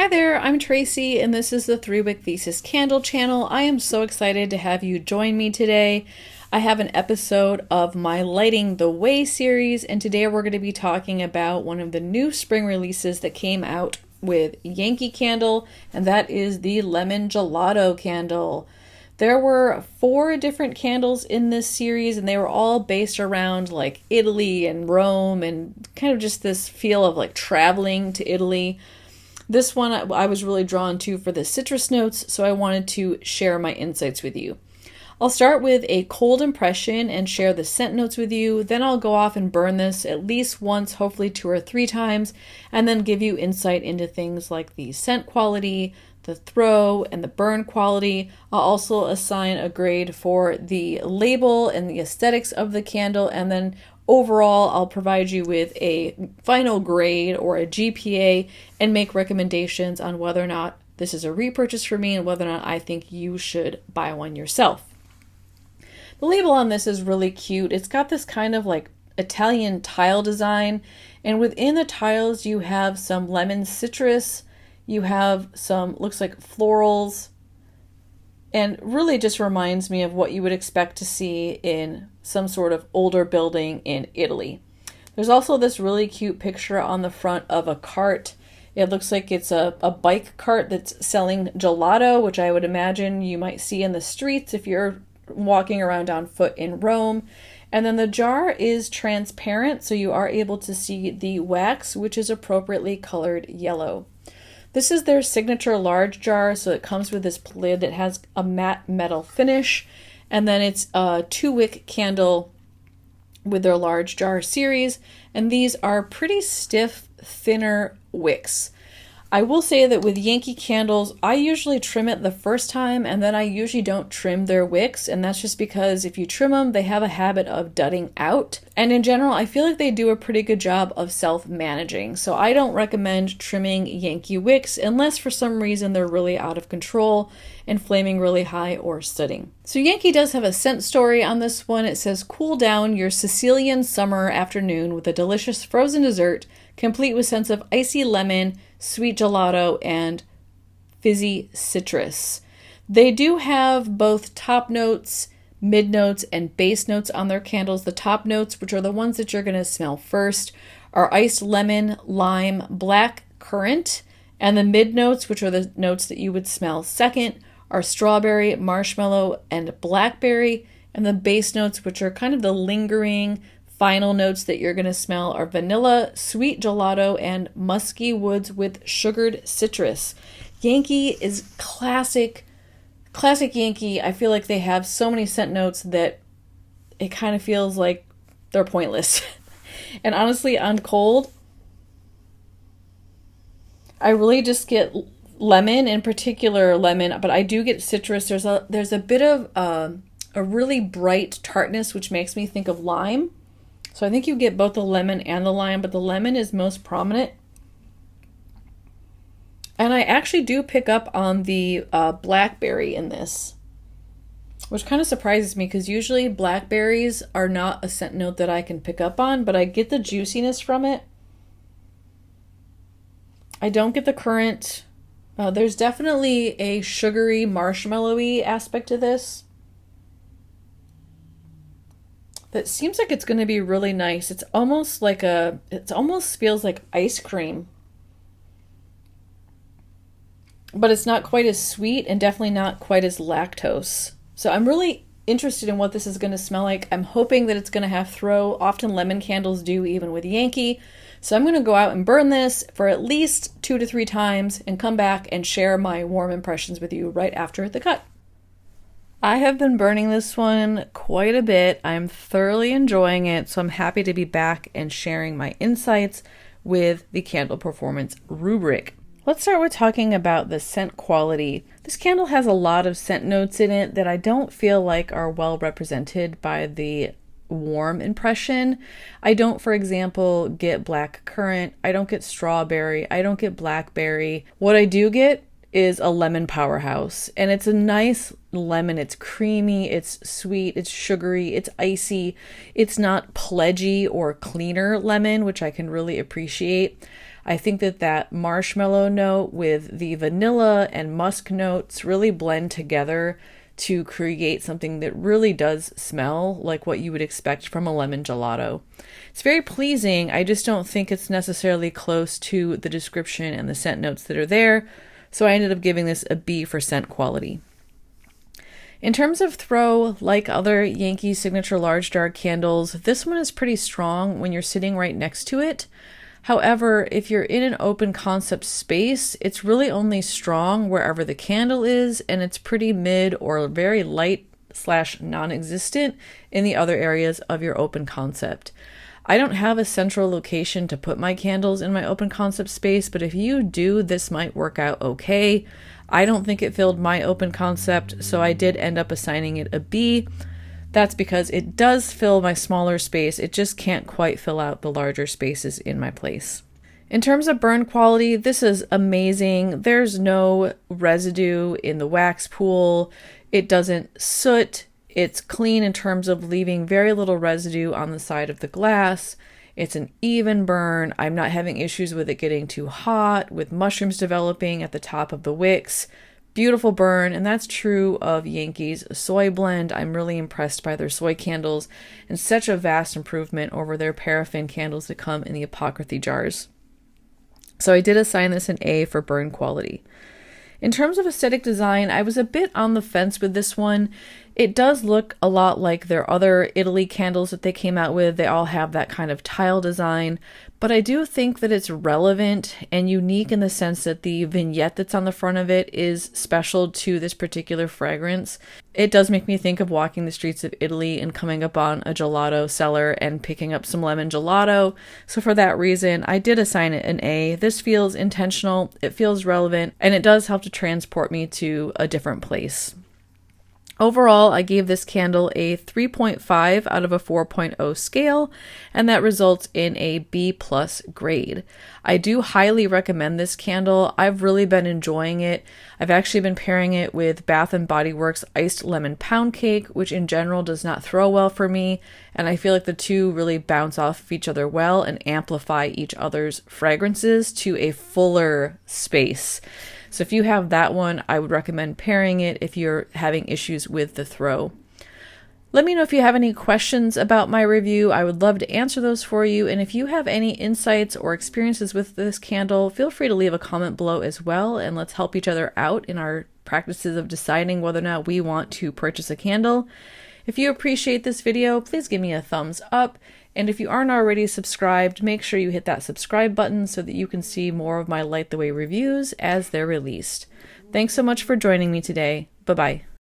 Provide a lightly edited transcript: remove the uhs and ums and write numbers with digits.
Hi there, I'm Tracy, and this is the 3-Wick Thesis Candle channel. I am so excited to have you join me today. I have an episode of my Lighting the Way series, and today we're going to be talking about one of the new spring releases that came out with Yankee Candle, and that is the Lemon Gelato candle. There were 4 different candles in this series, and they were all based around like Italy and Rome and kind of just this feel of like traveling to Italy. This one I was really drawn to for the citrus notes, so I wanted to share my insights with you. I'll start with a cold impression and share the scent notes with you. Then I'll go off and burn this at least once, hopefully 2 or 3 times, and then give you insight into things like the scent quality, the throw, and the burn quality. I'll also assign a grade for the label and the aesthetics of the candle, and then overall, I'll provide you with a final grade or a GPA and make recommendations on whether or not this is a repurchase for me and whether or not I think you should buy one yourself. The label on this is really cute. It's got this kind of like Italian tile design, and within the tiles you have some lemon citrus, you have some, looks like florals, and really just reminds me of what you would expect to see in some sort of older building in Italy. There's also this really cute picture on the front of a cart. It looks like it's a bike cart that's selling gelato, which I would imagine you might see in the streets if you're walking around on foot in Rome. And then the jar is transparent, so you are able to see the wax, which is appropriately colored yellow. This is their signature large jar, so it comes with this lid that has a matte metal finish, and then it's a 2-wick candle with their large jar series, and these are pretty stiff, thinner wicks. I will say that with Yankee candles, I usually trim it the first time, and then I usually don't trim their wicks, and that's just because if you trim them, they have a habit of dudding out. And in general, I feel like they do a pretty good job of self-managing, so I don't recommend trimming Yankee wicks unless for some reason they're really out of control and flaming really high or studding. So Yankee does have a scent story on this one. It says, cool down your Sicilian summer afternoon with a delicious frozen dessert, complete with scents of icy lemon, sweet gelato, and fizzy citrus. They do have both top notes, mid notes, and base notes on their candles. The top notes, which are the ones that you're going to smell first, are iced lemon, lime, black currant, and the mid notes, which are the notes that you would smell second, are strawberry, marshmallow, and blackberry, and the base notes, which are kind of the lingering final notes that you're going to smell, are vanilla, sweet gelato, and musky woods with sugared citrus. Yankee is classic Yankee. I feel like they have so many scent notes that it kind of feels like they're pointless. And honestly, on cold, I really just get lemon, in particular lemon, but I do get citrus. There's a bit of a really bright tartness, which makes me think of lime. So I think you get both the lemon and the lime, but the lemon is most prominent. And I actually do pick up on the blackberry in this, which kind of surprises me because usually blackberries are not a scent note that I can pick up on, but I get the juiciness from it. I don't get the currant. There's definitely a sugary, marshmallowy aspect to this that seems like it's going to be really nice. It's almost like it almost feels like ice cream, but it's not quite as sweet and definitely not quite as lactose. So I'm really interested in what this is going to smell like. I'm hoping that it's going to have throw. Often lemon candles do, even with Yankee. So I'm going to go out and burn this for at least 2 to 3 times and come back and share my warm impressions with you right after the cut. I have been burning this one quite a bit. I'm thoroughly enjoying it, so I'm happy to be back and sharing my insights with the candle performance rubric. Let's start with talking about the scent quality. This candle has a lot of scent notes in it that I don't feel like are well represented by the warm impression. I don't, for example, get black currant. I don't get strawberry. I don't get blackberry. What I do get is a lemon powerhouse, and it's a nice lemon. It's creamy, it's sweet, it's sugary, it's icy. It's not pledgy or cleaner lemon, which I can really appreciate. I think that that marshmallow note with the vanilla and musk notes really blend together to create something that really does smell like what you would expect from a lemon gelato. It's very pleasing. I just don't think it's necessarily close to the description and the scent notes that are there. So I ended up giving this a B for scent quality. In terms of throw, like other Yankee signature large jar candles, this one is pretty strong when you're sitting right next to it. However, if you're in an open concept space, it's really only strong wherever the candle is, and it's pretty mid or very light / non-existent in the other areas of your open concept. I don't have a central location to put my candles in my open concept space, but if you do, this might work out okay. I don't think it filled my open concept, so I did end up assigning it a B. That's because it does fill my smaller space, it just can't quite fill out the larger spaces in my place. In terms of burn quality, this is amazing. There's no residue in the wax pool. It doesn't soot. It's clean in terms of leaving very little residue on the side of the glass. It's an even burn. I'm not having issues with it getting too hot, with mushrooms developing at the top of the wicks. Beautiful burn, and that's true of Yankee's soy blend. I'm really impressed by their soy candles, and such a vast improvement over their paraffin candles that come in the apocryphy jars. So I did assign this an A for burn quality. In terms of aesthetic design, I was a bit on the fence with this one. It does look a lot like their other Italy candles that they came out with. They all have that kind of tile design, but I do think that it's relevant and unique in the sense that the vignette that's on the front of it is special to this particular fragrance. It does make me think of walking the streets of Italy and coming upon a gelato cellar and picking up some lemon gelato. So for that reason, I did assign it an A. This feels intentional, it feels relevant, and it does help to transport me to a different place. Overall, I gave this candle a 3.5 out of a 4.0 scale, and that results in a B+ grade. I do highly recommend this candle. I've really been enjoying it. I've actually been pairing it with Bath & Body Works Iced Lemon Pound Cake, which in general does not throw well for me, and I feel like the two really bounce off of each other well and amplify each other's fragrances to a fuller space. So if you have that one, I would recommend pairing it if you're having issues with the throw. Let me know if you have any questions about my review. I would love to answer those for you. And if you have any insights or experiences with this candle, feel free to leave a comment below as well. And let's help each other out in our practices of deciding whether or not we want to purchase a candle. If you appreciate this video, please give me a thumbs up. And if you aren't already subscribed, make sure you hit that subscribe button so that you can see more of my Light the Way reviews as they're released. Thanks so much for joining me today. Bye-bye.